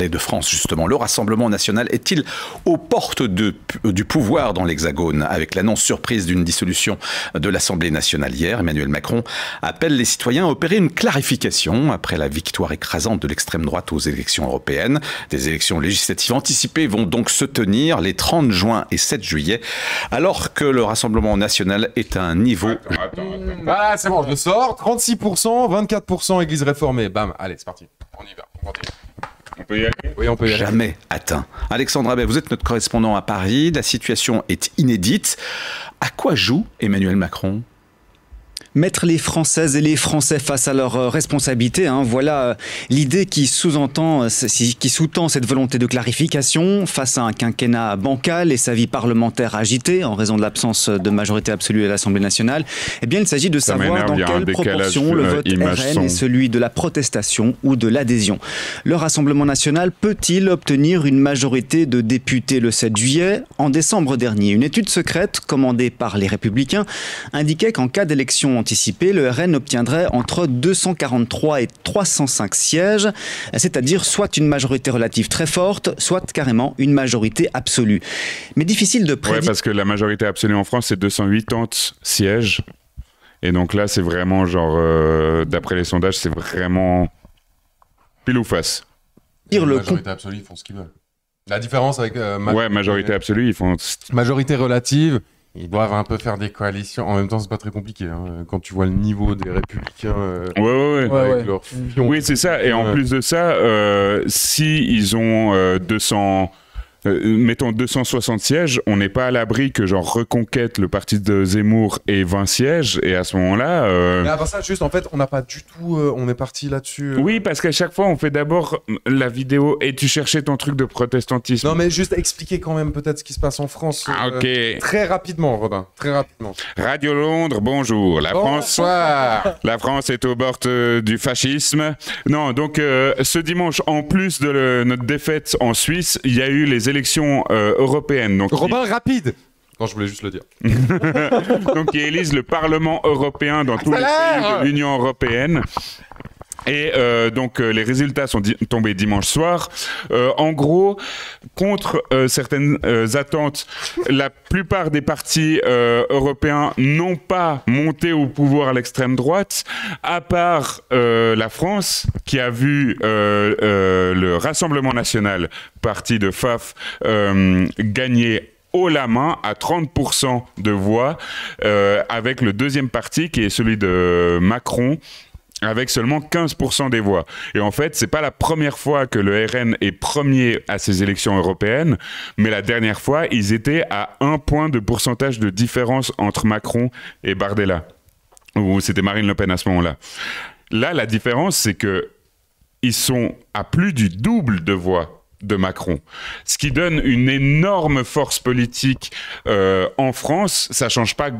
de France, justement. Le Rassemblement national est-il aux portes du pouvoir dans l'Hexagone? Avec l'annonce surprise d'une dissolution de l'Assemblée nationale hier, Emmanuel Macron appelle les citoyens à opérer une clarification après la victoire écrasante de l'extrême droite aux élections européennes. Des élections législatives anticipées vont donc se tenir les 30 juin et 7 juillet, alors que le Rassemblement national est à un niveau... Attends. Ah, c'est bon, je le sors. 36%, 24% Église réformée. Bam, allez, c'est parti. On y va, on continue. On peut y aller? Oui, on peut y aller. Jamais atteint. Alexandre Abbé, vous êtes notre correspondant à Paris. La situation est inédite. À quoi joue Emmanuel Macron ? Mettre les Françaises et les Français face à leurs responsabilités, voilà l'idée qui sous-tend cette volonté de clarification face à un quinquennat bancal et sa vie parlementaire agitée en raison de l'absence de majorité absolue à l'Assemblée nationale. Eh bien, il s'agit de savoir dans quelle proportion le vote RN est celui de la protestation ou de l'adhésion. Le Rassemblement national peut-il obtenir une majorité de députés le 7 juillet? En décembre dernier, une étude secrète commandée par les Républicains indiquait qu'en cas d'élection anticipée, le RN obtiendrait entre 243 et 305 sièges, c'est-à-dire soit une majorité relative très forte, soit carrément une majorité absolue. Mais difficile de prédire... Ouais, parce que la majorité absolue en France, c'est 280 sièges. Et donc là, c'est vraiment genre, d'après les sondages, c'est vraiment pile ou face. La majorité absolue, ils font ce qu'ils veulent. La différence avec... majorité absolue, ils font... Majorité relative... Ils doivent un peu faire des coalitions. En même temps, c'est pas très compliqué. Quand tu vois le niveau des Républicains. Avec leur fion. Oui, c'est ça. Et en plus de ça, si ils ont 200... mettons 260 sièges, on n'est pas à l'abri que genre Reconquête, le parti de Zemmour, ait 20 sièges, et à ce moment-là... Mais à part ça, juste en fait, on n'a pas du tout... on est parti là-dessus... Oui, parce qu'à chaque fois, on fait d'abord la vidéo, et tu cherchais ton truc de protestantisme. Non, mais juste expliquer quand même peut-être ce qui se passe en France. Ok. Très rapidement, Robin, très rapidement. Radio Londres, bonjour. Bonsoir. La France est au bord du fascisme. Non, donc ce dimanche, en plus de notre défaite en Suisse, il y a eu les élections européennes. Donc, Robin, rapide. Non, je voulais juste le dire. Donc, ils élisent le Parlement européen dans tous les pays de l'Union européenne. Et donc les résultats sont tombés dimanche soir. En gros, contre certaines attentes, la plupart des partis européens n'ont pas monté au pouvoir à l'extrême droite, à part la France, qui a vu le Rassemblement national, parti de Faf, gagner haut la main à 30% de voix, avec le deuxième parti qui est celui de Macron, avec seulement 15% des voix. Et en fait, c'est pas la première fois que le RN est premier à ces élections européennes, mais la dernière fois, ils étaient à 1 point de pourcentage de différence entre Macron et Bardella. Ou c'était Marine Le Pen à ce moment-là. Là, la différence, c'est que ils sont à plus du double de voix de Macron. Ce qui donne une énorme force politique en France. Ça change pas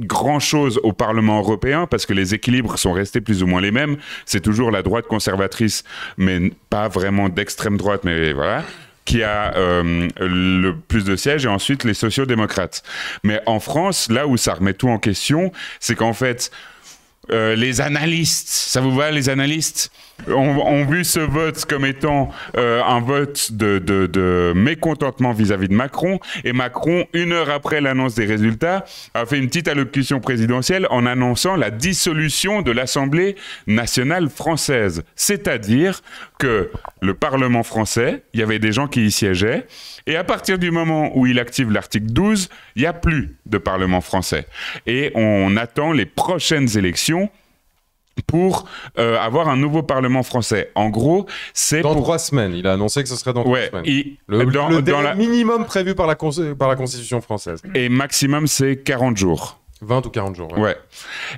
grand-chose au Parlement européen parce que les équilibres sont restés plus ou moins les mêmes. C'est toujours la droite conservatrice, mais pas vraiment d'extrême droite, mais voilà, qui a le plus de sièges, et ensuite les sociaux-démocrates. Mais en France, là où ça remet tout en question, c'est qu'en fait, les analystes, ça vous va les analystes, ont vu ce vote comme étant un vote de mécontentement vis-à-vis de Macron, et Macron, 1 heure après l'annonce des résultats, a fait une petite allocution présidentielle en annonçant la dissolution de l'Assemblée nationale française. C'est-à-dire que le Parlement français, il y avait des gens qui y siégeaient, et à partir du moment où il active l'article 12, il n'y a plus de Parlement français. Et on attend les prochaines élections pour avoir un nouveau Parlement français. En gros, c'est dans 3 semaines. Il a annoncé que ce serait dans 3 semaines. Le délai minimum prévu par la Constitution française. Et maximum, c'est 40 jours. 20 ou 40 jours. Ouais.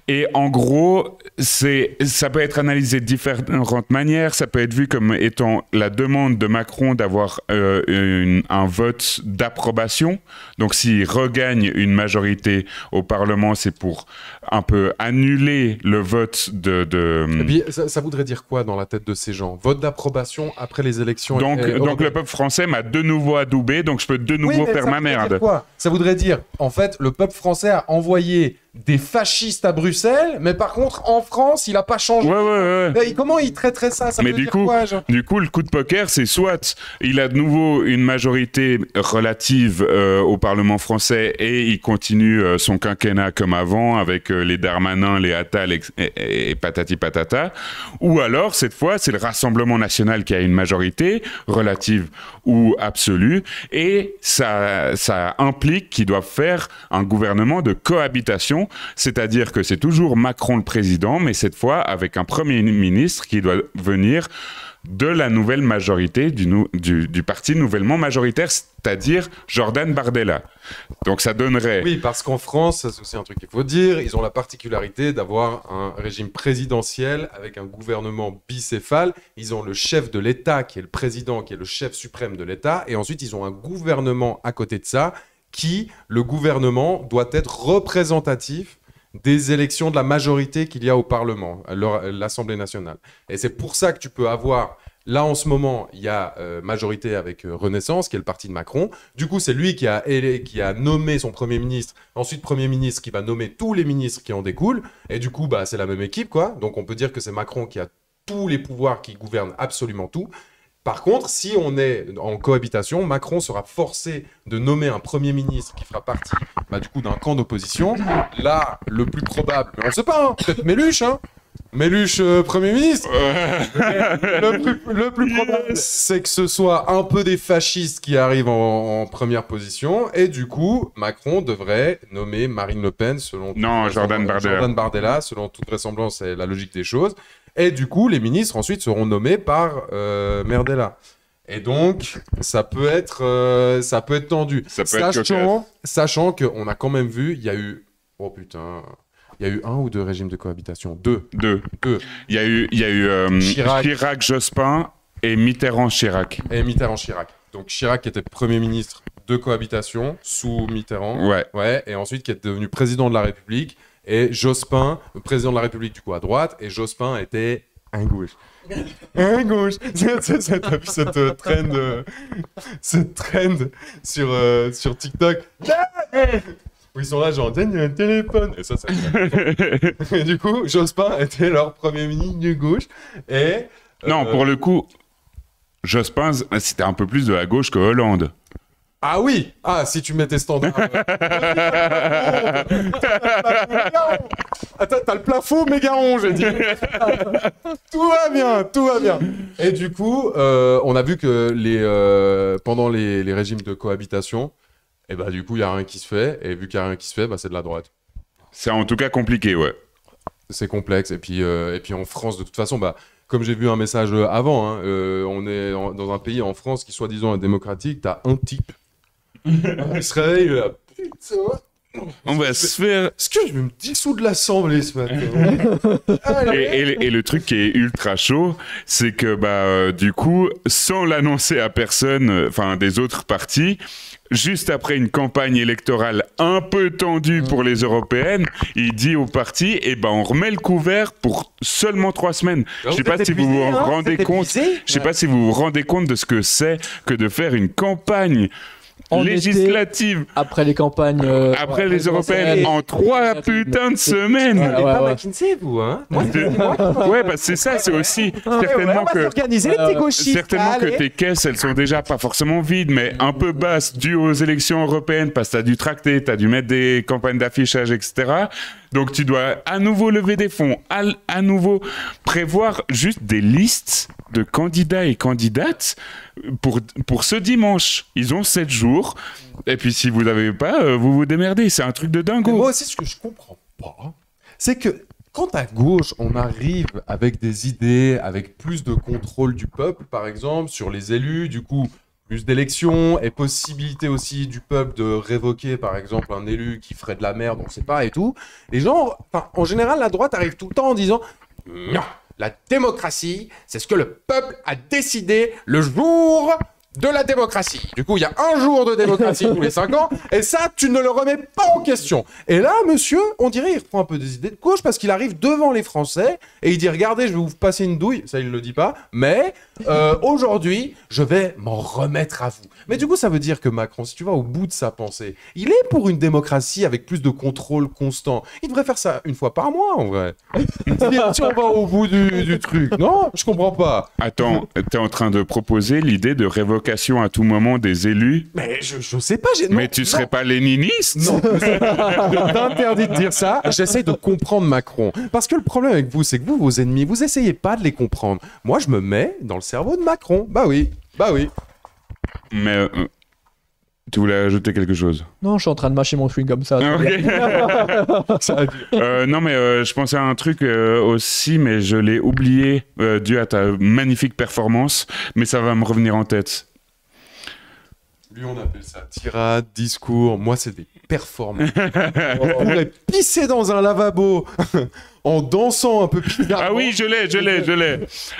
Et en gros, ça peut être analysé de différentes manières. Ça peut être vu comme étant la demande de Macron d'avoir un vote d'approbation. Donc, s'il regagne une majorité au Parlement, c'est pour un peu annuler le vote de... Et puis, ça voudrait dire quoi dans la tête de ces gens? Vote d'approbation après les élections. Donc le peuple français m'a de nouveau adoubé, donc je peux de nouveau faire ma merde. Quoi? Ça voudrait dire, en fait, le peuple français a envoyé des fascistes à Bruxelles, mais par contre, en France, il a pas changé. Et comment il traiterait ça? Ça mais veut du dire coup, quoi, genre du coup, le coup de poker, c'est soit il a de nouveau une majorité relative au Parlement français et il continue son quinquennat comme avant avec les Darmanin, les Attal et patati patata, ou alors, cette fois, c'est le Rassemblement national qui a une majorité relative ou absolue, et ça implique qu'ils doivent faire un gouvernement de cohabitation, c'est-à-dire que c'est toujours Macron le président, mais cette fois avec un Premier ministre qui doit venir de la nouvelle majorité, du parti nouvellement majoritaire, c'est-à-dire Jordan Bardella. Donc ça donnerait... Oui, parce qu'en France, c'est aussi un truc qu'il faut dire, ils ont la particularité d'avoir un régime présidentiel avec un gouvernement bicéphale. Ils ont le chef de l'État, qui est le président, qui est le chef suprême de l'État, et ensuite ils ont un gouvernement à côté de ça, le gouvernement doit être représentatif des élections de la majorité qu'il y a au Parlement, l'Assemblée nationale. Et c'est pour ça que tu peux avoir... Là, en ce moment, il y a majorité avec Renaissance, qui est le parti de Macron. Du coup, c'est lui qui a nommé son Premier ministre. Ensuite, Premier ministre qui va nommer tous les ministres qui en découlent. Et du coup, c'est la même équipe, quoi. Donc, on peut dire que c'est Macron qui a tous les pouvoirs, qui gouverne absolument tout. Par contre, si on est en cohabitation, Macron sera forcé de nommer un Premier ministre qui fera partie du coup d'un camp d'opposition. Là, le plus probable, mais on ne sait pas, peut-être Méluche, Méluche, Premier ministre. Le plus probable, c'est que ce soit un peu des fascistes qui arrivent en première position, et du coup, Macron devrait nommer Marine Le Pen Jordan Bardella, selon toute vraisemblance et la logique des choses. Et du coup, les ministres ensuite seront nommés par Merdella. Et donc, ça peut être tendu. Sachant qu'on a quand même vu, il y a eu... Oh putain... Il y a eu 1 ou 2 régimes de cohabitation? Deux. Il y a eu Chirac-Jospin et Mitterrand-Chirac. Donc Chirac qui était Premier ministre de cohabitation sous Mitterrand. Ouais. Et ensuite qui est devenu président de la République. Et Jospin, président de la République du coup à droite. Et Jospin était à gauche. À gauche. T'as vu cette trend sur TikTok? Où ils sont là, genre, il y a un téléphone. Et ça et du coup, Jospin était leur Premier ministre de gauche. Et. Non, pour le coup, Jospin, c'était un peu plus de la gauche que Hollande. Ah oui! Ah, si tu mets tes standards. Attends, t'as le plafond méga rond, j'ai dit. Tout va bien. Et du coup, on a vu que pendant les régimes de cohabitation, et du coup, il n'y a rien qui se fait. Et vu qu'il n'y a rien qui se fait, c'est de la droite. C'est en tout cas compliqué, ouais. C'est complexe. Et puis en France, de toute façon, comme j'ai vu un message avant, on est dans un pays en France qui, soi-disant, est démocratique. T'as un type. Il se réveille, là. Putain. On va se faire... Est-ce que je vais me dissoudre l'Assemblée ce matin? et le truc qui est ultra chaud, c'est que du coup, sans l'annoncer à personne, des autres partis, juste après une campagne électorale un peu tendue pour les européennes, il dit aux partis, on remet le couvert pour seulement 3 semaines. Je sais pas si vous vous rendez compte. Je sais pas si vous vous rendez compte de ce que c'est que de faire une campagne législative après les campagnes après les européennes en 3 putains de semaines. Vous n'avez pas McKinsey, vous, Ouais, c'est ça, c'est aussi certainement que tes caisses, elles sont déjà pas forcément vides, mais un peu basses dues aux élections européennes, parce que t'as dû tracter, t'as dû mettre des campagnes d'affichage, etc. Donc tu dois à nouveau lever des fonds, à nouveau prévoir juste des listes de candidats et candidates pour ce dimanche. Ils ont 7 jours. Et puis si vous n'avez pas, vous vous démerdez. C'est un truc de dingo. Moi aussi, ce que je comprends pas, c'est que quand à gauche, on arrive avec des idées, avec plus de contrôle du peuple, par exemple, sur les élus, du coup, plus d'élections et possibilité aussi du peuple de révoquer, par exemple, un élu qui ferait de la merde, on ne sait pas et tout. Les gens, en général, la droite arrive tout le temps en disant « Non, la démocratie, c'est ce que le peuple a décidé le jour de la démocratie. » Du coup, il y a un jour de démocratie tous les 5 ans, et ça, tu ne le remets pas en question. Et là, monsieur, on dirait, il reprend un peu des idées de gauche, parce qu'il arrive devant les Français, et il dit « Regardez, je vais vous passer une douille », ça, il ne le dit pas, mais Aujourd'hui, je vais m'en remettre à vous. Mais du coup, ça veut dire que Macron, si tu vas au bout de sa pensée, il est pour une démocratie avec plus de contrôle constant. Il devrait faire ça une fois par mois, en vrai. Si on va au bout du truc. Non, je comprends pas. Attends, t'es en train de proposer l'idée de révocation à tout moment des élus? Mais je sais pas. Mais tu serais pas léniniste? Non, je t'interdis de dire ça. J'essaye de comprendre Macron. Parce que le problème avec vous, c'est que vous, vos ennemis, vous essayez pas de les comprendre. Moi, je me mets dans le cerveau de Macron. Bah oui. Mais tu voulais ajouter quelque chose? Non, je suis en train de mâcher mon chewing comme ça. Non, mais je pensais à un truc aussi, mais je l'ai oublié dû à ta magnifique performance, mais ça va me revenir en tête. Lui, on appelle ça tirade, discours. Moi, c'est des performances. On pourrait pisser dans un lavabo en dansant un peu bizarrement. Ah oui, je l'ai.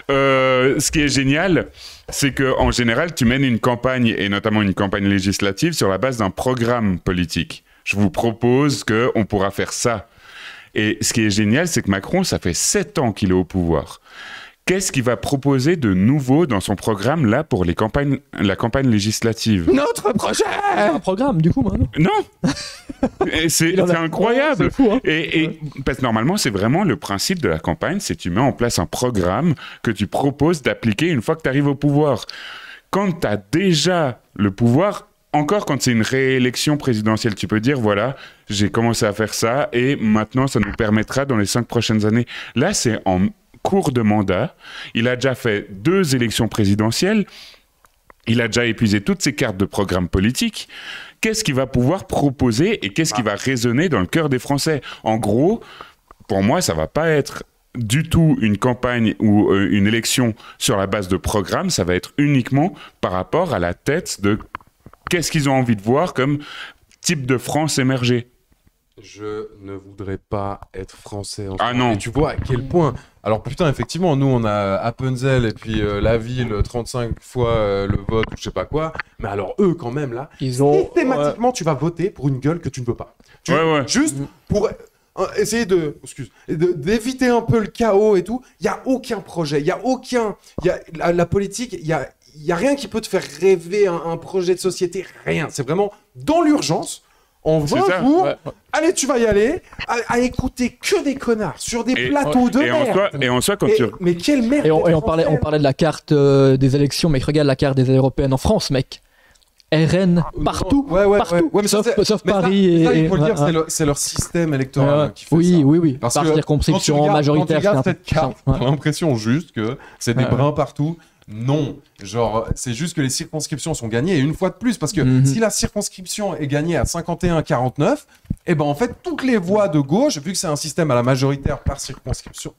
Ce qui est génial, c'est qu'en général, tu mènes une campagne, et notamment une campagne législative, sur la base d'un programme politique. Je vous propose qu'on pourra faire ça. Et ce qui est génial, c'est que Macron, ça fait 7 ans qu'il est au pouvoir. Qu'est-ce qu'il va proposer de nouveau dans son programme, là, pour la campagne législative? Notre projet! Un programme, du coup, maintenant. Non. C'est incroyable. C'est fou, hein. Et parce que normalement, c'est vraiment le principe de la campagne, c'est que tu mets en place un programme que tu proposes d'appliquer une fois que tu arrives au pouvoir. Quand tu as déjà le pouvoir, encore quand c'est une réélection présidentielle, tu peux dire, voilà, j'ai commencé à faire ça et maintenant, ça nous permettra dans les 5 prochaines années. Là, c'est en cours de mandat. Il a déjà fait 2 élections présidentielles. Il a déjà épuisé toutes ses cartes de programme politique. Qu'est-ce qu'il va pouvoir proposer et qu'est-ce qui va résonner dans le cœur des Français? En gros, pour moi, ça va pas être du tout une campagne ou une élection sur la base de programme. Ça va être uniquement par rapport à la tête de qu'est-ce qu'ils ont envie de voir comme type de France émerger. Je ne voudrais pas être français. Ah non. Et tu vois à quel point. Alors putain, effectivement, nous on a Appenzell et puis la ville 35 fois le vote ou je sais pas quoi. Mais alors eux quand même là, Ils ont systématiquement tu vas voter pour une gueule que tu ne veux pas. Juste pour essayer d'éviter un peu le chaos et tout. Il y a aucun projet, il y a la politique, il y a rien qui peut te faire rêver un projet de société, rien. C'est vraiment dans l'urgence. En 20 jours, allez, tu vas y aller, à écouter que des connards sur des plateaux de merde. Et en soi, quand tu... Mais quelle merde! Et on parlait de la carte des élections, mais regarde la carte des européennes en France, mec. RN partout, partout, sauf Paris. Ça, il faut le dire, c'est leur système électoral qui fait ça. Oui. Parce par que circonscription majoritaire. Quand tu regardes cette carte, t'as l'impression juste que c'est des brins partout. Non, genre, c'est juste que les circonscriptions sont gagnées, et une fois de plus, parce que si la circonscription est gagnée à 51-49, eh ben en fait, toutes les voix de gauche, vu que c'est un système à la majoritaire par circonscription,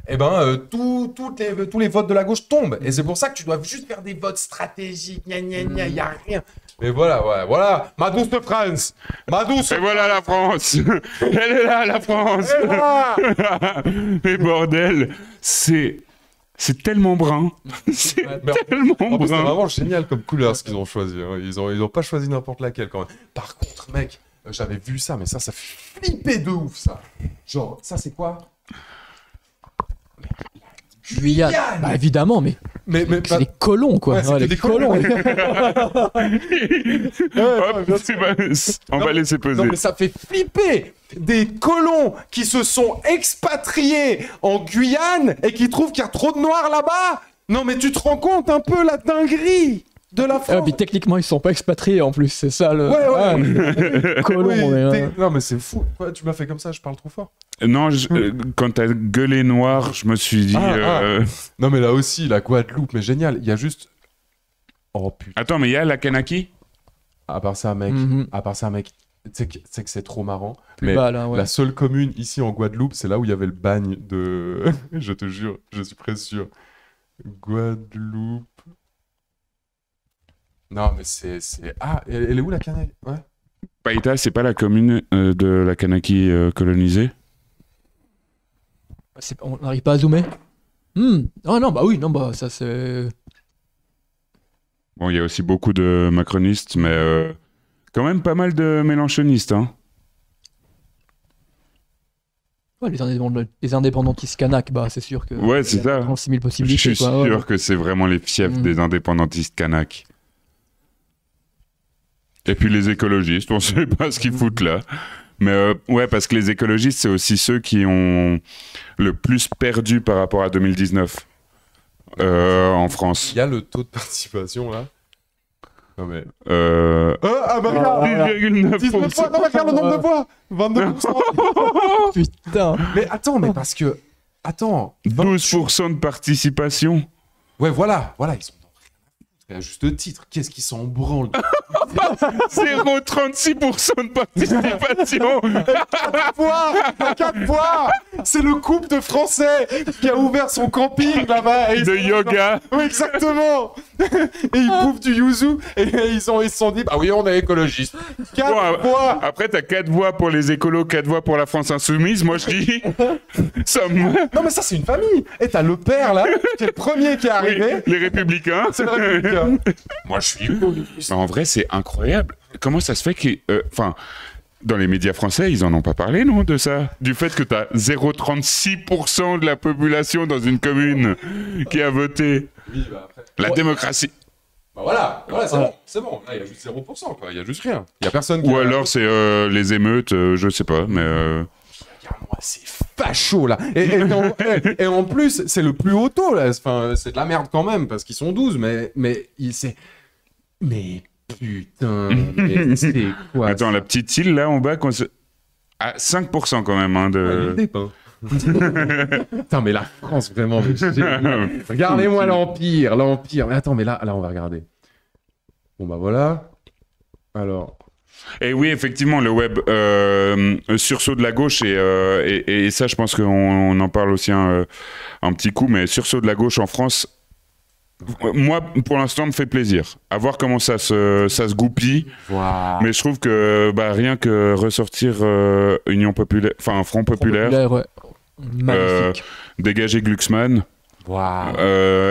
eh ben tous les votes de la gauche tombent. Et c'est pour ça que tu dois juste faire des votes stratégiques, il y a rien. Mais voilà, ma douce France, Et voilà la France. Elle est là, la France. Mais bordel, c'est tellement brun. C'est tellement brun. C'est vraiment génial comme couleur ce qu'ils ont choisi. Hein. Ils ont pas choisi n'importe laquelle quand même. Par contre, mec, j'avais vu ça, mais ça fait flipper de ouf, ça. Genre, ça c'est quoi? Guyane. Bah évidemment, mais c'est des colons, quoi. Ouais, c'est des colons. On va laisser poser. Non, mais ça fait flipper des colons qui se sont expatriés en Guyane et qui trouvent qu'il y a trop de noirs là-bas. Non, mais tu te rends compte un peu la dinguerie de la France. Mais techniquement, ils sont pas expatriés en plus, c'est ça le. Ouais. Colons. Non, mais c'est fou. Ouais, tu m'as fait comme ça, je parle trop fort. Non, quand t'as gueulé noir, je me suis dit. Non, mais là aussi, la Guadeloupe, mais génial. Il y a juste. Oh putain. Attends, mais il y a la Kanaki? À part ça, mec. C'est que c'est trop marrant. Mais là, la seule commune ici en Guadeloupe, c'est là où il y avait le bagne de. Je te jure, je suis presque sûr. Guadeloupe. Non, mais c'est. Ah, elle est où la Kanaki? Ouais. Païta, c'est pas la commune de la Kanaki colonisée? On n'arrive pas à zoomer. Oh non, bah oui, non, bah ça c'est. Bon, il y a aussi beaucoup de macronistes, mais quand même pas mal de mélanchonistes, hein. Ouais, les indépendantistes kanaks, bah, c'est sûr que. Ouais, c'est ça. 36 000 possibilités. Je suis sûr que c'est vraiment les fiefs des indépendantistes kanaks. Et puis les écologistes, on sait pas ce qu'ils foutent là. Mais ouais, parce que les écologistes, c'est aussi ceux qui ont le plus perdu par rapport à 2019 en France. Il y a le taux de participation là. Non mais. Ah bah regarde 19%. Non, regarde le nombre de voix 22%. Putain. Mais attends, mais parce que. Attends. 12% de participation. Ouais, voilà, ils sont dans rien à juste titre. Qu'est-ce qui s'en branle? 0,36% de participation. 4 fois. C'est le couple de Français qui a ouvert son camping là-bas. De yoga. Oui, exactement. Et ils bouffent du yuzu. Et ils se sont dit, bah oui, on est écologistes. 4 fois. Après, t'as 4 voix pour les écolos, 4 voix pour la France insoumise. Moi, je dis... Non, mais ça, c'est une famille. Et t'as le père, là, qui est le premier qui est arrivé. Oui, les Républicains. C'est le Républicain. Moi, je suis écologiste. En vrai, c'est incroyable. Comment ça se fait que... Enfin... Dans les médias français, ils en ont pas parlé, non, de ça? Du fait que tu as 0,36% de la population dans une commune qui a voté. Oui, bah après... La démocratie. Bah voilà, c'est bon. Là, il y a juste 0%, quoi. Il y a juste rien. Il y a personne qui... Ou alors c'est les émeutes, je sais pas, mais... Regarde-moi, c'est facho, là. Et en plus, c'est le plus haut taux, là. Enfin, c'est de la merde quand même, parce qu'ils sont 12, mais c'est... Mais... Putain, mais c'est quoi? Attends, la petite île là en bas, à 5% quand même. Hein, de... Putain, mais la France, vraiment. Regardez-moi l'Empire. Mais attends, mais là, on va regarder. Bon, bah voilà. Alors. Et oui, effectivement, le web, sursaut de la gauche, et ça, je pense qu'on en parle aussi un petit coup, mais sursaut de la gauche en France. Moi, pour l'instant, me fait plaisir. À voir comment ça se goupille. Wow. Mais je trouve que rien que ressortir Union populaire, enfin Front populaire, ouais. Magnifique. Dégager Glucksmann. Wow.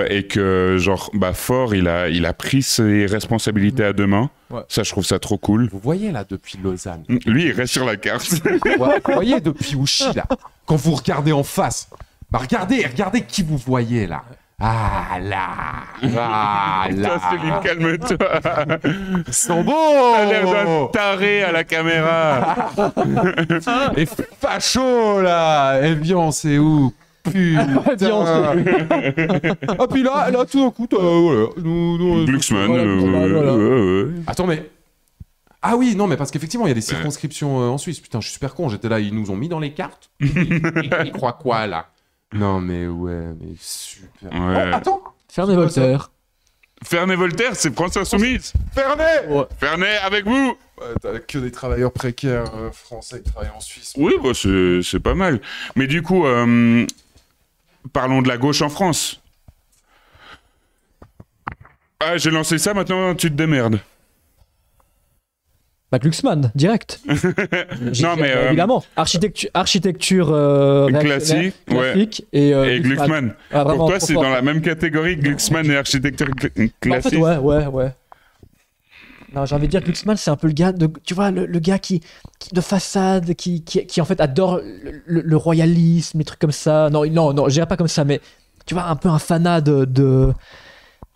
Et que genre Faure il a pris ses responsabilités à deux mains. Ouais. Ça, je trouve ça trop cool. Vous voyez là depuis Lausanne. Lui, il reste sur la carte. Vous voyez depuis Ouchy là. Quand vous regardez en face, regardez qui vous voyez là. Ah là. Céline, calme-toi. Ils sont beaux. T'as l'air d'un taré à la caméra. Et facho là. Eh bien, c'est où? Putain. Ah puis là tout d'un coup, voilà. Glucksmann. Attends, mais... Ah oui, non, mais parce qu'effectivement, il y a des circonscriptions en Suisse. Putain, je suis super con. J'étais là, ils nous ont mis dans les cartes. Ils croient quoi, là? Non, mais ouais, mais super. Ouais. Oh, attends. Ferney-Voltaire. Ferney-Voltaire, c'est France Insoumise. Ferney. Ouais. Ferney, avec vous. Ouais, t'as que des travailleurs précaires français qui travaillent en Suisse. Oui, bah, c'est pas mal. Mais du coup, parlons de la gauche en France. Ah, j'ai lancé ça, maintenant tu te démerdes. Bah, Glucksmann, direct. Non, mais... évidemment. Architecture classique, et Glucksmann. Ah, pour toi, c'est dans la même catégorie, Glucksmann et architecture classique. En fait, ouais. Non, j'ai envie de dire Glucksmann, c'est un peu le gars tu vois, le gars qui de façade, qui en fait adore le royalisme, les trucs comme ça. Non, je dirais pas comme ça, mais tu vois, un peu un fanat de...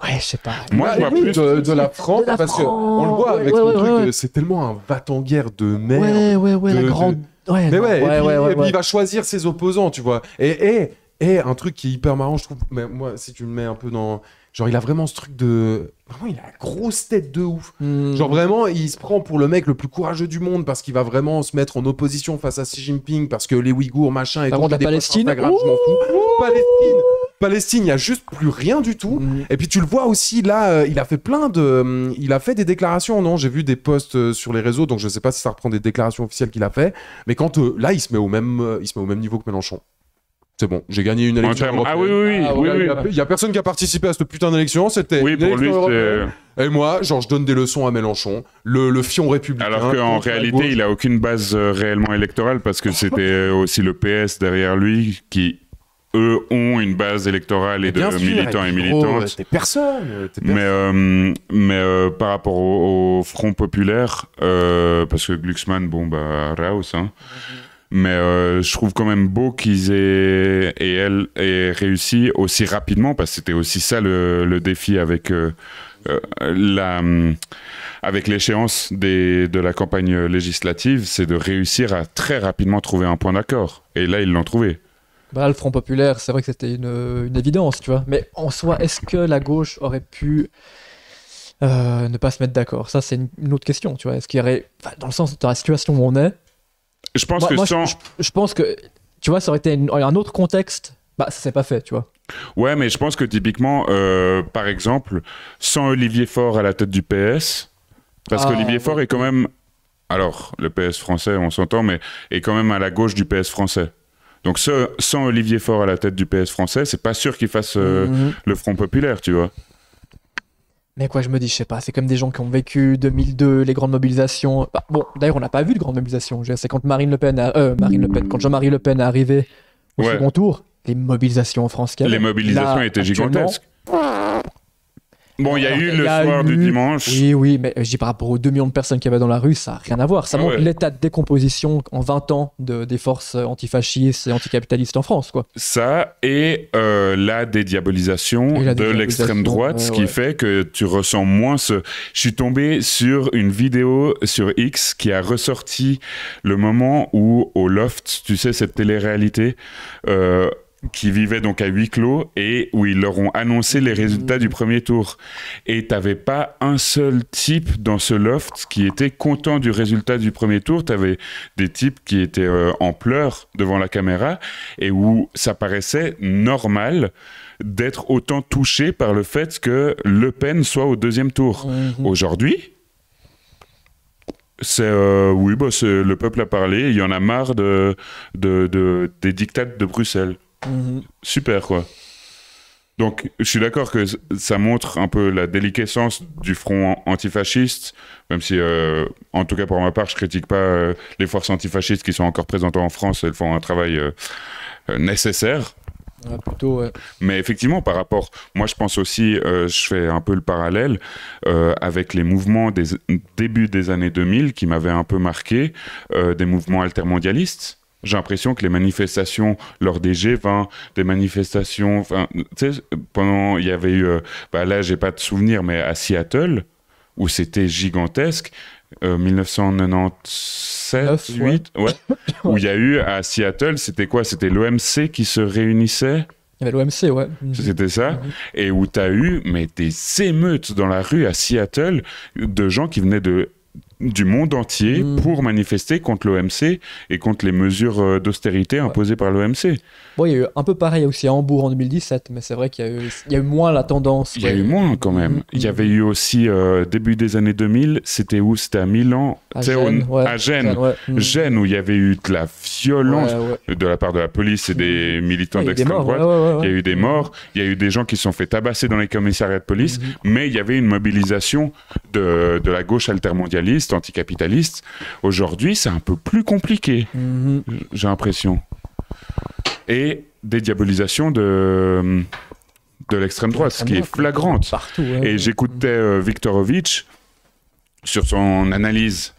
Ouais, je sais pas. Moi, je vois plus de la France, parce qu'on le voit avec son truc, c'est tellement un va-t-en-guerre de merde. Ouais, la grande... Ouais, et puis il va choisir ses opposants, tu vois. Et un truc qui est hyper marrant, je trouve, mais moi, si tu me mets un peu dans... Genre, il a vraiment ce truc de... Vraiment, il a la grosse tête de ouf. Genre, vraiment, il se prend pour le mec le plus courageux du monde parce qu'il va vraiment se mettre en opposition face à Xi Jinping parce que les Ouïghours, machin... Et tout, la Palestine. Je m'en fous. Palestine, il n'y a juste plus rien du tout. Et puis tu le vois aussi, là, il a fait des déclarations, non? J'ai vu des posts sur les réseaux, donc je ne sais pas si ça reprend des déclarations officielles qu'il a fait. Mais quand, là, il se met au même niveau que Mélenchon. C'est bon, j'ai gagné une élection. Ah oui. Il n'y a personne qui a participé à cette putain d'élection, c'était une élection européenne. Et moi, genre, je donne des leçons à Mélenchon, le fion républicain. Alors qu'en réalité, il n'a aucune base réellement électorale, parce que c'était aussi le PS derrière lui qui... Eux ont une base électorale et de militants et militantes. T'es personne. Mais par rapport au Front populaire, parce que Glucksmann, Raus, hein. Mais je trouve quand même beau qu'ils aient, et elle, aient réussi aussi rapidement, parce que c'était aussi ça le défi avec avec l'échéance de la campagne législative, c'est de réussir à très rapidement trouver un point d'accord. Et là, ils l'ont trouvé. Bah, le Front Populaire, c'est vrai que c'était une évidence, tu vois. Mais en soi, est-ce que la gauche aurait pu ne pas se mettre d'accord? Ça, c'est une autre question, tu vois. Est-ce qu'il y aurait, enfin, dans le sens de la situation où on est, Je pense que je pense que, tu vois, ça aurait été un autre contexte, bah, ça s'est pas fait, tu vois. Ouais, mais je pense que typiquement, par exemple, sans Olivier Faure à la tête du PS, parce qu'Olivier Faure est quand même, alors le PS français, on s'entend, mais est quand même à la gauche du PS français. Donc sans Olivier Faure à la tête du PS français, c'est pas sûr qu'il fasse le Front Populaire, tu vois. Mais quoi, je me dis, je sais pas, c'est comme des gens qui ont vécu 2002, les grandes mobilisations. Bah, bon, d'ailleurs, on n'a pas vu de grandes mobilisations. C'est quand quand Jean-Marie Le Pen est arrivé au second tour, les mobilisations en France. Les mobilisations étaient gigantesques. Bon, il y a eu le soir du dimanche. Oui, mais je dis par rapport aux 2 millions de personnes qu'il y avait dans la rue, ça n'a rien à voir. Ça montre l'état de décomposition en 20 ans des forces antifascistes et anticapitalistes en France, quoi. Ça et la dédiabolisation de l'extrême droite, ce qui fait que tu ressens moins ce... Je suis tombé sur une vidéo sur X qui a ressorti le moment où, au Loft, tu sais, cette télé-réalité... qui vivaient donc à huis clos et où ils leur ont annoncé les résultats du premier tour. Et t'avais pas un seul type dans ce loft qui était content du résultat du premier tour. T'avais des types qui étaient en pleurs devant la caméra et où ça paraissait normal d'être autant touché par le fait que Le Pen soit au deuxième tour. Aujourd'hui, c'est le peuple a parlé, il y en a marre des diktats de Bruxelles. Super, quoi. Donc, je suis d'accord que ça montre un peu la déliquescence du front antifasciste, même si, en tout cas pour ma part, je critique pas les forces antifascistes qui sont encore présentes en France, elles font un travail nécessaire. Plutôt, ouais. Mais effectivement, par rapport... Moi, je pense aussi, je fais un peu le parallèle avec les mouvements des début des années 2000 qui m'avaient un peu marqué, des mouvements altermondialistes. J'ai l'impression que les manifestations lors des G20, des manifestations... Tu sais, pendant... Il y avait eu... là, j'ai pas de souvenir, mais à Seattle, où c'était gigantesque, 1997, 8, où il y a eu à Seattle, c'était quoi? C'était l'OMC qui se réunissait. Il y avait l'OMC, ouais. C'était ça. Et où tu as eu des émeutes dans la rue à Seattle de gens qui venaient du monde entier pour manifester contre l'OMC et contre les mesures d'austérité imposées par l'OMC. Bon, il y a eu un peu pareil aussi à Hambourg en 2017, mais c'est vrai qu'il y a eu moins la tendance. Il y a eu moins quand même. Il y avait eu aussi, début des années 2000, c'était où? C'était à Milan, à Gênes. Gênes, où il y avait eu de la violence de la part de la police et des militants d'extrême droite. Il y a eu des morts, il y a eu des gens qui se sont fait tabasser dans les commissariats de police, mais il y avait une mobilisation de la gauche altermondialiste, anticapitaliste. Aujourd'hui, c'est un peu plus compliqué, j'ai l'impression. Et des diabolisations de l'extrême droite, ce qui est flagrante. Partout, et j'écoutais Viktorovitch sur son analyse.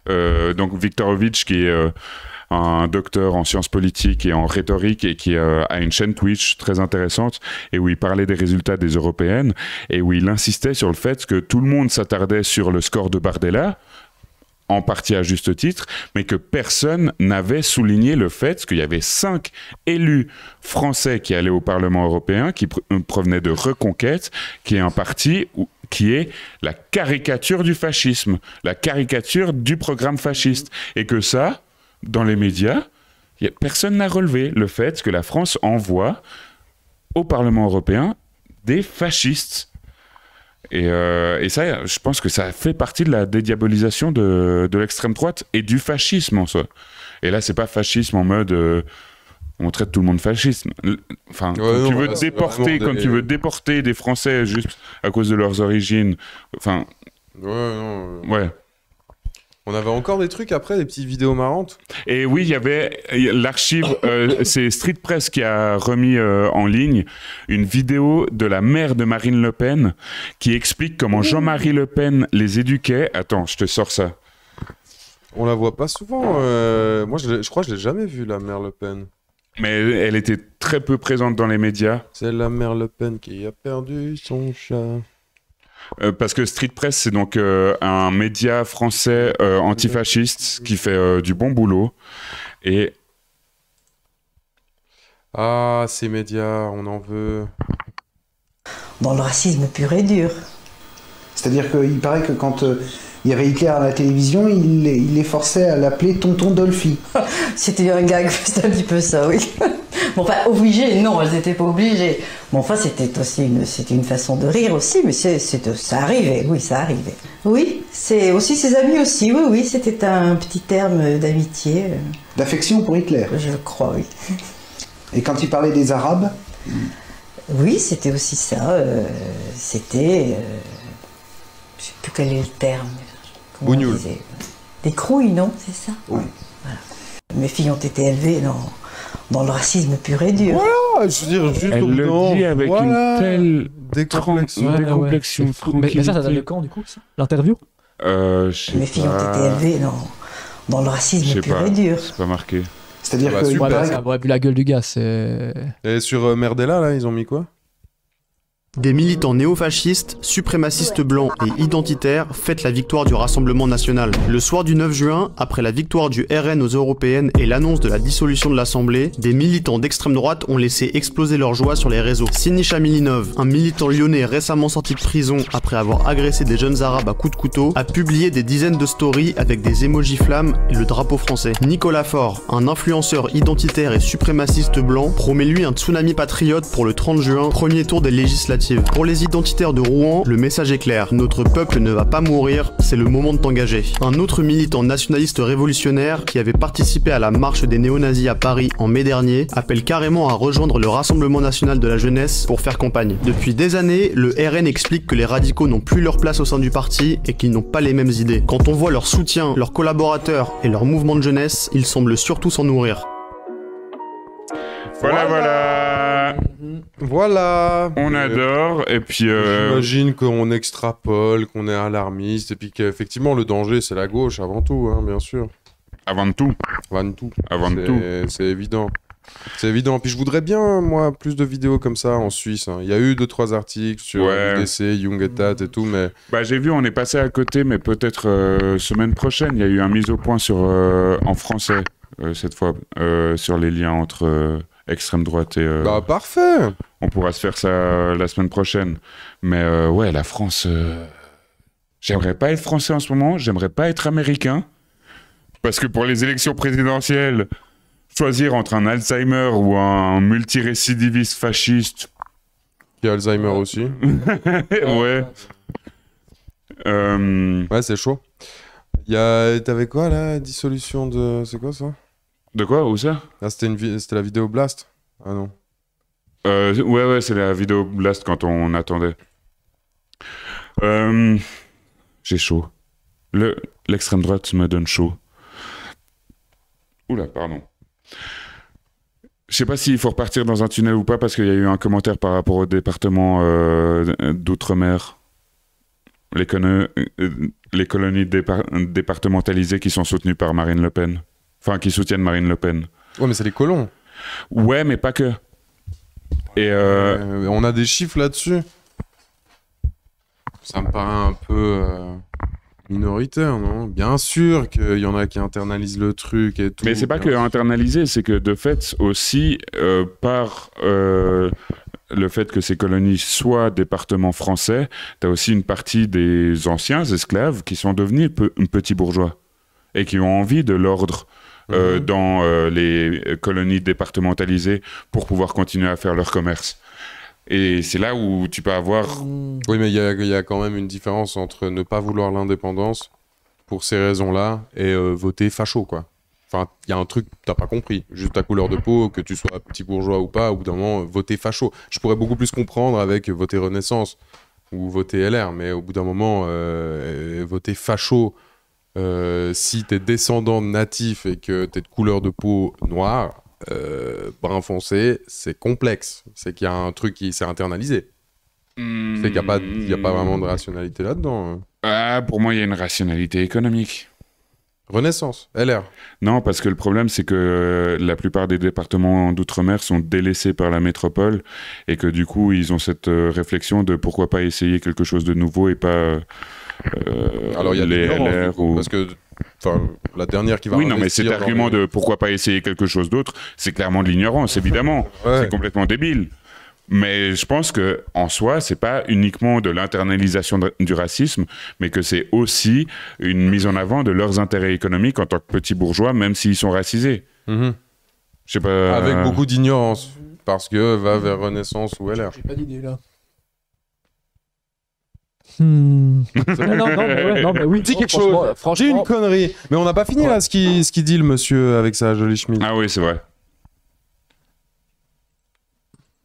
Donc Viktorovitch, qui est un docteur en sciences politiques et en rhétorique et qui a une chaîne Twitch très intéressante et où il parlait des résultats des européennes et où il insistait sur le fait que tout le monde s'attardait sur le score de Bardella, en partie à juste titre, mais que personne n'avait souligné le fait qu'il y avait 5 élus français qui allaient au Parlement européen, qui provenaient de Reconquête, qui est un parti qui est la caricature du fascisme, la caricature du programme fasciste. Et que ça, dans les médias, personne n'a relevé le fait que la France envoie au Parlement européen des fascistes. Et ça, je pense que ça fait partie de la dédiabolisation de l'extrême droite et du fascisme en soi. Et là, c'est pas fascisme en mode on traite tout le monde fascisme. Enfin, quand tu veux déporter des Français juste à cause de leurs origines, enfin. Ouais. On avait encore des trucs après, des petites vidéos marrantes. Et oui, il y avait l'archive, c'est Street Press qui a remis en ligne une vidéo de la mère de Marine Le Pen qui explique comment Jean-Marie Le Pen les éduquait. Attends, je te sors ça. On la voit pas souvent. Moi, je crois que je l'ai jamais vue, la mère Le Pen. Mais elle était très peu présente dans les médias. C'est la mère Le Pen qui a perdu son chat. Parce que Street Press, c'est donc un média français antifasciste qui fait du bon boulot. Et Ah, ces médias, on en veut. Dans le racisme pur et dur. C'est-à-dire qu'il paraît que quand il y avait Hitler à la télévision, il les forçait à l'appeler Tonton Dolphy. C'était un gag, c'était un petit peu ça, oui. Bon, enfin, obligé, non, elles n'étaient pas obligées. Bon, enfin, c'était une façon de rire aussi, mais ça arrivait, oui, ça arrivait. Oui, c'est aussi ses amis aussi, oui, c'était un petit terme d'amitié. D'affection pour Hitler. Je crois, oui. Et quand il parlait des Arabes? Oui, c'était aussi ça. C'était... je sais plus quel est le terme. Comment on Bougnoul. disait. Des crouilles, non? C'est ça? Oui. Voilà. Mes filles ont été élevées dans le racisme pur et dur. Voilà, je veux dire, juste elle le dedans, dit avec voilà, une telle décomplexion. décomplexion, C'est fou. Mais ça date de quand, du coup, ça l'interview? je sais Mes filles ont été élevées dans le Je racisme sais pur pas, et dur. c'est pas marqué. C'est-à-dire Bah, que super. il paraît Ouais, ça aurait vu la gueule du gars, c'est... Et sur Merdella, là, ils ont mis quoi? Des militants néofascistes, suprémacistes blancs et identitaires fêtent la victoire du Rassemblement national. Le soir du 9 juin, après la victoire du RN aux européennes et l'annonce de la dissolution de l'Assemblée, des militants d'extrême droite ont laissé exploser leur joie sur les réseaux. Sinisha Milinov, un militant lyonnais récemment sorti de prison après avoir agressé des jeunes arabes à coups de couteau, a publié des dizaines de stories avec des émojis flammes et le drapeau français. Nicolas Faure, un influenceur identitaire et suprémaciste blanc, promet lui un tsunami patriote pour le 30 juin, premier tour des législatives. Pour les identitaires de Rouen, le message est clair. Notre peuple ne va pas mourir, c'est le moment de t'engager. Un autre militant nationaliste révolutionnaire qui avait participé à la marche des néo-nazis à Paris en mai dernier appelle carrément à rejoindre le Rassemblement national de la jeunesse pour faire campagne. Depuis des années, le RN explique que les radicaux n'ont plus leur place au sein du parti et qu'ils n'ont pas les mêmes idées. Quand on voit leur soutien, leurs collaborateurs et leur mouvement de jeunesse, ils semblent surtout s'en nourrir. Voilà. Voilà. On adore, et puis... J'imagine qu'on extrapole, qu'on est alarmiste, et puis qu'effectivement, le danger, c'est la gauche avant tout, hein, bien sûr. Avant tout. Avant tout. Avant de tout. C'est évident. C'est évident. Puis je voudrais bien, moi, plus de vidéos comme ça en Suisse. Hein. Il y a eu 2-3 articles sur l'UDC, Jung et Tat et tout, mais... Bah, j'ai vu, on est passé à côté, mais peut-être semaine prochaine, il y a eu un mise au point sur, en français, cette fois, sur les liens entre extrême droite et... Bah, parfait. On pourra se faire ça la semaine prochaine. Mais ouais, la France... J'aimerais pas être français en ce moment, j'aimerais pas être américain. Parce que pour les élections présidentielles, choisir entre un Alzheimer ou un multirécidiviste fasciste... Il y a Alzheimer aussi. Ouais. Ouais, c'est chaud. T'avais quoi, là? Dissolution de... C'est quoi, ça? De quoi? Où ça? Ah, c'était la vidéo Blast? Ah non. Ouais, c'est la vidéo Blast quand on attendait. J'ai chaud. L'extrême droite me donne chaud. Oula, pardon. Je sais pas s'il faut repartir dans un tunnel ou pas, parce qu'il y a eu un commentaire par rapport au département d'outre-mer. Les colonies départementalisées qui sont soutenues par Marine Le Pen. Enfin, qui soutiennent Marine Le Pen. Ouais, mais c'est les colons. Ouais, mais pas que. Et on a des chiffres là-dessus. Ça me paraît un peu minoritaire, non? Bien sûr qu'il y en a qui internalisent le truc et tout. Mais c'est pas que internaliser, c'est que de fait aussi, par le fait que ces colonies soient départements français, t'as aussi une partie des anciens esclaves qui sont devenus petits bourgeois et qui ont envie de l'ordre. Dans les colonies départementalisées pour pouvoir continuer à faire leur commerce. Et c'est là où tu peux avoir... Oui, mais il y a quand même une différence entre ne pas vouloir l'indépendance pour ces raisons-là et voter facho, quoi. Enfin, il y a un truc que t'as pas compris. Juste ta couleur de peau, que tu sois petit bourgeois ou pas, au bout d'un moment, voter facho. Je pourrais beaucoup plus comprendre avec voter Renaissance ou voter LR, mais au bout d'un moment, voter facho... si t'es descendant de natif et que t'es de couleur de peau noire, brun foncé, c'est complexe. C'est qu'il y a un truc qui s'est internalisé. C'est qu'il n'y a pas vraiment de rationalité là-dedans. Ah, pour moi, il y a une rationalité économique. Renaissance, LR. Non, parce que le problème, c'est que la plupart des départements d'outre-mer sont délaissés par la métropole et que du coup, ils ont cette réflexion de pourquoi pas essayer quelque chose de nouveau et pas Alors, il y a les LR ou... Parce que la dernière qui va Oui, non, mais cet argument de pourquoi pas essayer quelque chose d'autre, c'est clairement de l'ignorance, évidemment. Ouais. C'est complètement débile. Mais je pense que en soi, c'est pas uniquement de l'internalisation du racisme, mais que c'est aussi une mise en avant de leurs intérêts économiques en tant que petits bourgeois, même s'ils sont racisés. Mhm. Je sais pas. Avec beaucoup d'ignorance, parce que va vers Renaissance ou LR. J'ai pas d'idée là. Non, mais oui. Dis quelque chose. J'ai une connerie. Mais on n'a pas fini là ce qu'il dit le monsieur avec sa jolie chemise. Ah oui, c'est vrai.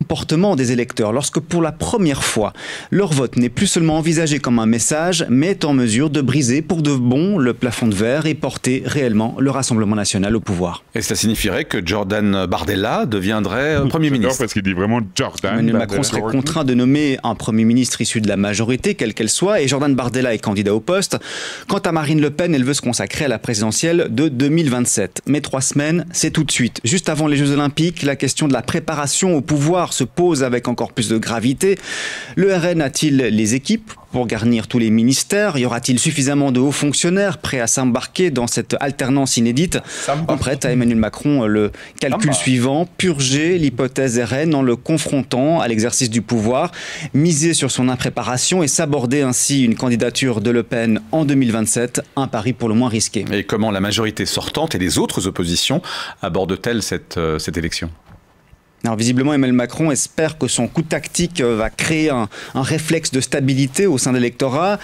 Comportement des électeurs lorsque pour la première fois leur vote n'est plus seulement envisagé comme un message mais est en mesure de briser pour de bon le plafond de verre et porter réellement le Rassemblement national au pouvoir. Et cela signifierait que Jordan Bardella deviendrait Premier ministre. Parce qu'il dit vraiment Jordan. Emmanuel Macron serait contraint de nommer un Premier ministre issu de la majorité, quelle qu'elle soit, et Jordan Bardella est candidat au poste. Quant à Marine Le Pen, elle veut se consacrer à la présidentielle de 2027. Mais 3 semaines, c'est tout de suite. Juste avant les Jeux Olympiques, la question de la préparation au pouvoir se pose avec encore plus de gravité. Le RN a-t-il les équipes pour garnir tous les ministères? Y aura-t-il suffisamment de hauts fonctionnaires prêts à s'embarquer dans cette alternance inédite? On prête à Emmanuel Macron le calcul suivant, purger l'hypothèse RN en le confrontant à l'exercice du pouvoir, miser sur son impréparation et s'aborder ainsi une candidature de Le Pen en 2027, un pari pour le moins risqué. Et comment la majorité sortante et les autres oppositions abordent-elles cette élection ? Alors visiblement, Emmanuel Macron espère que son coup tactique va créer un réflexe de stabilité au sein de l'électorat.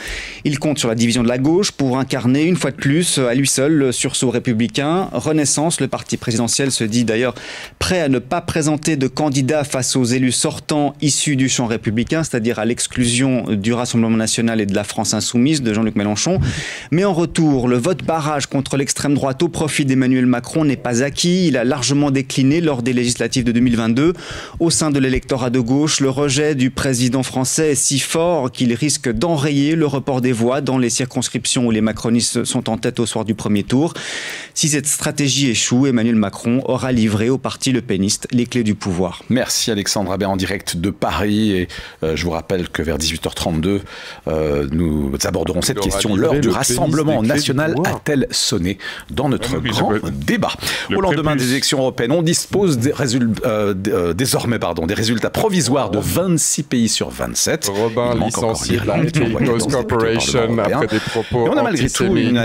Il compte sur la division de la gauche pour incarner une fois de plus à lui seul le sursaut républicain. Renaissance, le parti présidentiel, se dit d'ailleurs prêt à ne pas présenter de candidat face aux élus sortants issus du champ républicain, c'est-à-dire à l'exclusion du Rassemblement national et de la France insoumise de Jean-Luc Mélenchon. Mais en retour, le vote barrage contre l'extrême droite au profit d'Emmanuel Macron n'est pas acquis. Il a largement décliné lors des législatives de 2022. Au sein de l'électorat de gauche, le rejet du président français est si fort qu'il risque d'enrayer le report des voix dans les circonscriptions où les macronistes sont en tête au soir du premier tour. Si cette stratégie échoue, Emmanuel Macron aura livré au parti lepéniste les clés du pouvoir. Merci Alexandre Abbé en direct de Paris. Et je vous rappelle que vers 18h32, nous aborderons cette question. L'heure du Rassemblement national a-t-elle sonné dans notre grand débat? Au lendemain des élections européennes, on dispose des désormais des résultats provisoires de 26 pays sur 27. Robin licencié de la Ethos Corporation après des propos. Et on a malgré tout une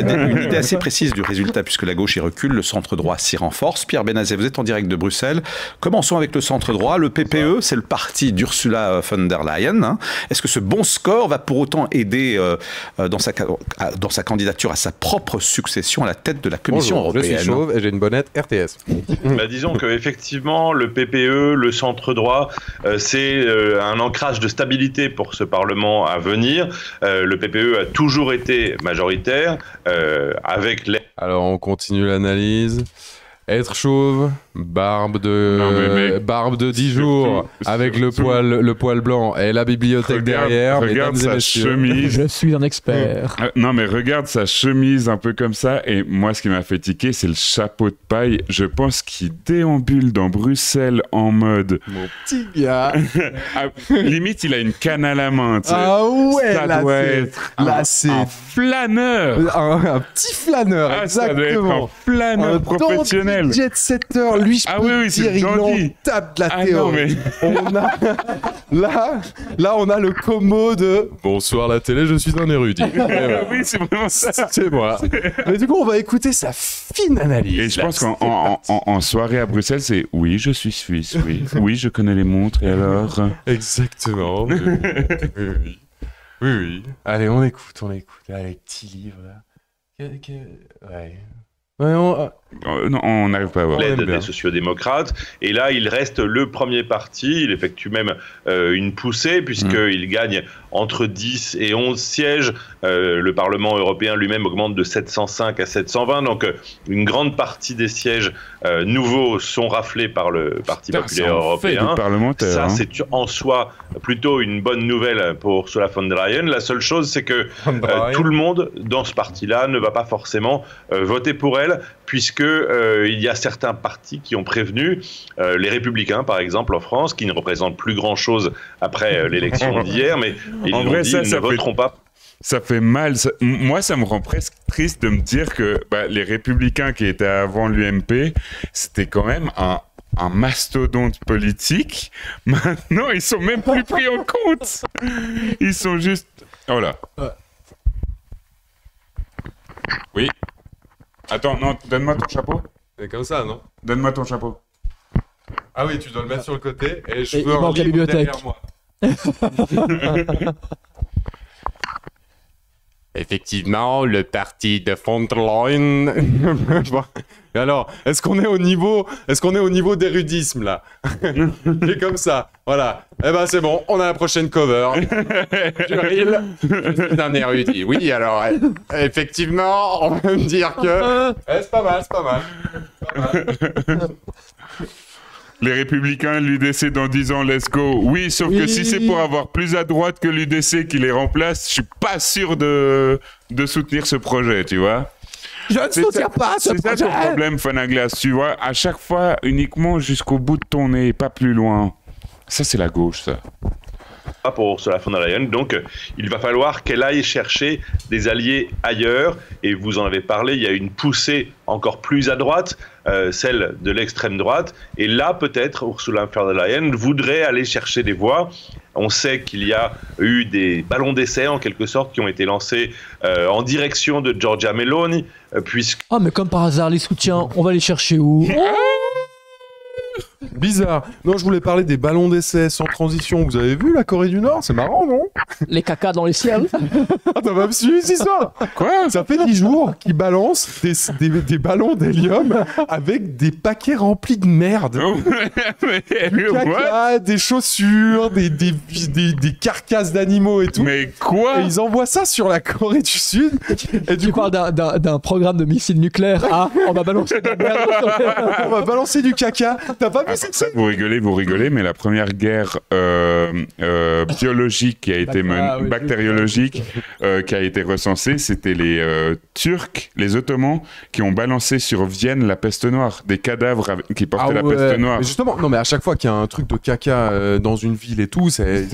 idée assez précise du résultat puisque la gauche y recule, le centre droit s'y renforce. Pierre Benazet, vous êtes en direct de Bruxelles. Commençons avec le centre droit. Le PPE, c'est le parti d'Ursula von der Leyen. Est-ce que ce bon score va pour autant aider dans sa candidature à sa propre succession à la tête de la Commission européenne? Je suis chauve et j'ai une bonnette RTS. Disons qu'effectivement, le PPE, le centre droit, c'est un ancrage de stabilité pour ce Parlement à venir. Le PPE a toujours été majoritaire avec les... Alors on continue l'analyse. Être chauve, barbe de 10 jours, avec le poil blanc et la bibliothèque derrière. Regarde sa chemise. Je suis un expert. Non, mais regarde sa chemise un peu comme ça. Et moi, ce qui m'a fait tiquer, c'est le chapeau de paille. Je pense qu'il déambule dans Bruxelles en mode... Mon petit gars. Limite, il a une canne à la main. Tu sais. Ah ouais, ça là, doit être un flâneur. Un petit flâneur, exactement. Ça doit être un flâneur professionnel. Jet setter, lui, je peux dire, il en tape de la théorie. On a le combo de bonsoir la télé, je suis un érudit. Oui, c'est vraiment ça. C'est moi. Mais du coup, on va écouter sa fine analyse. Et je pense qu'en soirée à Bruxelles, c'est oui, je suis suisse, oui. Oui, je connais les montres, et alors Exactement. Oui. Allez, on écoute. Allez, petit livre là. Ouais. Ouais, Non, on n'arrive pas à voir. L'aide des sociodémocrates. Et là, il reste le premier parti. Il effectue même une poussée, puisqu'il gagne entre 10 et 11 sièges. Le Parlement européen lui-même augmente de 705 à 720. Donc, une grande partie des sièges nouveaux sont raflés par le Parti populaire européen. Ça, c'est en soi plutôt une bonne nouvelle pour Ursula von der Leyen. La seule chose, c'est que tout le monde dans ce parti-là ne va pas forcément voter pour elle, puisque il y a certains partis qui ont prévenu, les Républicains par exemple en France, qui ne représentent plus grand-chose après l'élection d'hier, mais ils ont dit ils ne voteront pas. Ça fait mal. Moi, ça me rend presque triste de me dire que les Républicains qui étaient avant l'UMP, c'était quand même un mastodonte politique. Maintenant, ils sont même plus pris en compte. Ils sont juste... Oh là. Oui. Attends, non, donne-moi ton chapeau. C'est comme ça, non? Donne-moi ton chapeau. Ah oui, tu dois le mettre sur le côté et je il veux un manque la livre bibliothèque. derrière moi. Effectivement, le parti de von der Leyen. Et alors, est-ce qu'on est au niveau d'érudisme là? C'est comme ça, voilà. Eh ben c'est bon, on a la prochaine cover. Juril, je suis un érudit. Oui, alors effectivement, on peut me dire que c'est pas mal, c'est pas mal. Les Républicains, l'UDC dans 10 ans, let's go. Oui, sauf que si c'est pour avoir plus à droite que l'UDC qui les remplace, je suis pas sûr de soutenir ce projet, tu vois. Je ne soutiens pas ce projet. C'est ça ton problème, Fanaglas, tu vois. À chaque fois, uniquement jusqu'au bout de ton nez, pas plus loin. Ça, c'est la gauche, ça. Pour Ursula von der Leyen, donc il va falloir qu'elle aille chercher des alliés ailleurs, et vous en avez parlé, il y a une poussée encore plus à droite, celle de l'extrême droite, et là peut-être Ursula von der Leyen voudrait aller chercher des voix. On sait qu'il y a eu des ballons d'essai en quelque sorte qui ont été lancés en direction de Giorgia Meloni, puisque... Ah mais comme par hasard, les soutiens, on va les chercher où? Bizarre. Non, je voulais parler des ballons d'essai sans transition. Vous avez vu la Corée du Nord? C'est marrant, non? Les cacas dans les ciels. Ah, t'as pas suivi cette histoire? Quoi? Ça fait 10 jours qu'ils balancent des ballons d'hélium avec des paquets remplis de merde. Du caca, des chaussures, des carcasses d'animaux et tout. Mais quoi? Et ils envoient ça sur la Corée du Sud. Et Tu parles d'un programme de missiles nucléaires. Ah, on va balancer de la merde. On va balancer du caca. T'as pas vu cette scène? Vous rigolez, mais la première guerre biologique qui a été bactériologique qui a été recensée, c'était les Turcs, les Ottomans, qui ont balancé sur Vienne la peste noire, des cadavres qui portaient la peste noire. Mais justement, non mais à chaque fois qu'il y a un truc de caca dans une ville et tout, c'est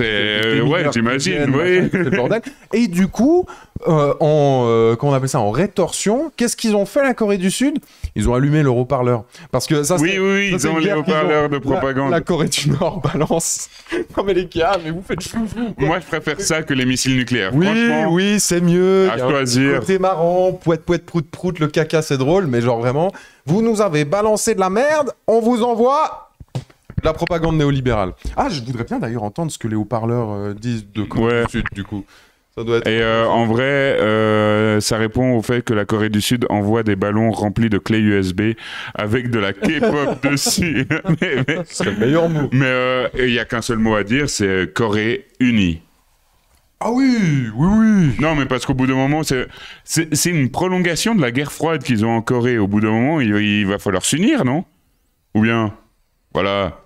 ouais, j'imagine, oui. C'est le bordel. Et du coup, comment on appelle ça, en rétorsion, qu'est-ce qu'ils ont fait la Corée du Sud? Ils ont allumé leur haut-parleur. Parce que ça, oui, ils ont les haut-parleurs de propagande. La Corée du Nord balance. Non mais les gars, mais vous faites chou. Moi, je préfère ça que les missiles nucléaires. Oui, franchement, oui, c'est mieux. À choisir. Côté marrant, poète, prout, prout, le caca, c'est drôle, mais genre vraiment, vous nous avez balancé de la merde, on vous envoie de la propagande néolibérale. Ah, je voudrais bien d'ailleurs entendre ce que les haut-parleurs disent de Corée du Sud, du coup. Ça doit être... Et en vrai, ça répond au fait que la Corée du Sud envoie des ballons remplis de clés USB avec de la K-pop dessus. C'est le meilleur mot. Mais il n'y a qu'un seul mot à dire, c'est Corée unie. Ah oui. Non, mais parce qu'au bout d'un moment, c'est une prolongation de la guerre froide qu'ils ont en Corée. Au bout d'un moment, il va falloir s'unir, non? Ou bien, voilà...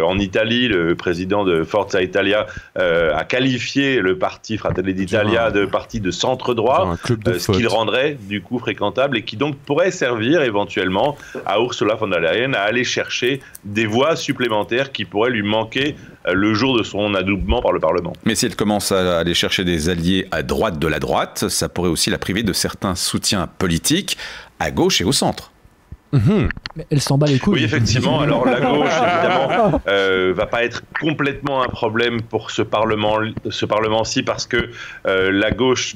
En Italie, le président de Forza Italia a qualifié le parti Fratelli d'Italia de parti de centre-droit, ce qui le rendrait du coup fréquentable et qui donc pourrait servir éventuellement à Ursula von der Leyen à aller chercher des voix supplémentaires qui pourraient lui manquer le jour de son adoubement par le Parlement. Mais si elle commence à aller chercher des alliés à droite de la droite, ça pourrait aussi la priver de certains soutiens politiques à gauche et au centre. Mais elle s'en bat les couilles. Oui, effectivement. Alors la gauche, évidemment, va pas être complètement un problème pour ce parlement-ci, parce que la gauche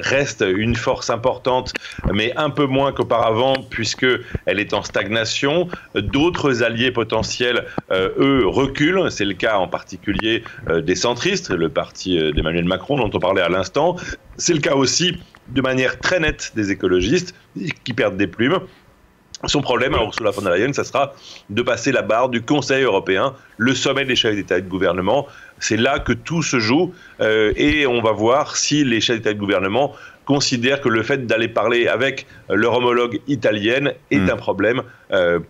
reste une force importante, mais un peu moins qu'auparavant, puisque elle est en stagnation. D'autres alliés potentiels, eux, reculent. C'est le cas en particulier des centristes, le parti d'Emmanuel Macron dont on parlait à l'instant. C'est le cas aussi de manière très nette des écologistes qui perdent des plumes. Son problème à Ursula von der Leyen, ça sera de passer la barre du Conseil européen, le sommet des chefs d'État et de gouvernement. C'est là que tout se joue et on va voir si les chefs d'État et de gouvernement considèrent que le fait d'aller parler avec leur homologue italienne est un problème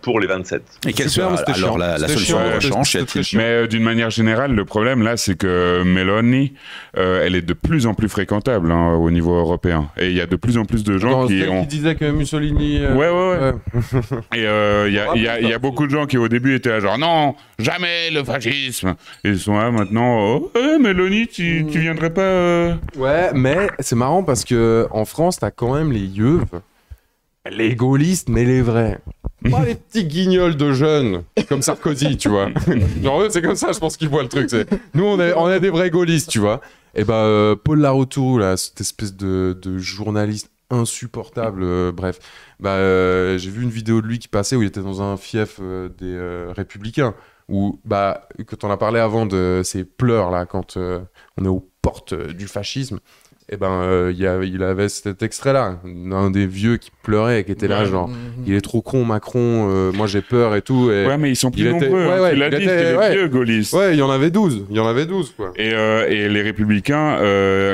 pour les 27. Et quelle sera alors la solution de rechange? Mais d'une manière générale, le problème là, c'est que Meloni, elle est de plus en plus fréquentable au niveau européen. Et il y a de plus en plus de gens qui disaient que Mussolini... Ouais. Et il y a beaucoup de gens qui au début étaient là genre non, jamais le fascisme. Et ils sont là maintenant, Meloni, tu viendrais pas... Ouais, mais c'est marrant parce que en France, t'as quand même les yeux, les gaullistes, mais les vrais. Pas les petits guignols de jeunes, comme Sarkozy, tu vois. Genre eux, c'est comme ça, je pense qu'ils voient le truc. Nous, on est des vrais gaullistes, tu vois. Et Paul Laroutourou, là, cette espèce de journaliste insupportable, bref. J'ai vu une vidéo de lui qui passait où il était dans un fief des Républicains. Où, quand on a parlé avant de ces pleurs, là, quand on est aux portes du fascisme, il avait cet extrait-là, un des vieux qui pleurait, qui était là, genre, il est trop con, Macron, moi j'ai peur et tout. Et ouais, mais ils sont plus nombreux, tu l'as dit, c'était les vieux gaullistes. Ouais, il y en avait 12, quoi. Et les Républicains,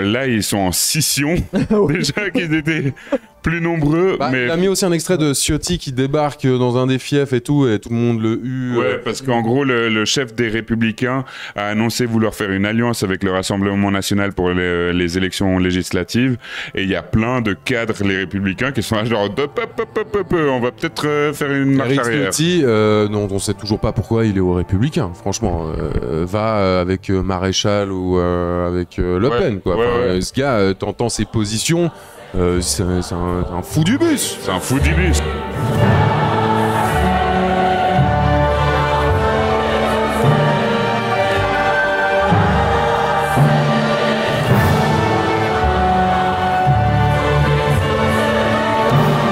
là, ils sont en scission, déjà qu'ils étaient plus nombreux. Mais... Il a mis aussi un extrait de Ciotti qui débarque dans un des fiefs et tout le monde le hue. Ouais, parce qu'en gros, le chef des Républicains a annoncé vouloir faire une alliance avec le Rassemblement National pour les élections législatives. Et il y a plein de cadres, les Républicains, qui sont là genre, on va peut-être faire une marche arrière. Ciotti, on ne sait toujours pas pourquoi il est aux Républicains. Franchement, va avec Maréchal ou avec Le Pen, quoi. Ce gars, t'entends ses positions. C'est un fou du bus. C'est un fou du bus.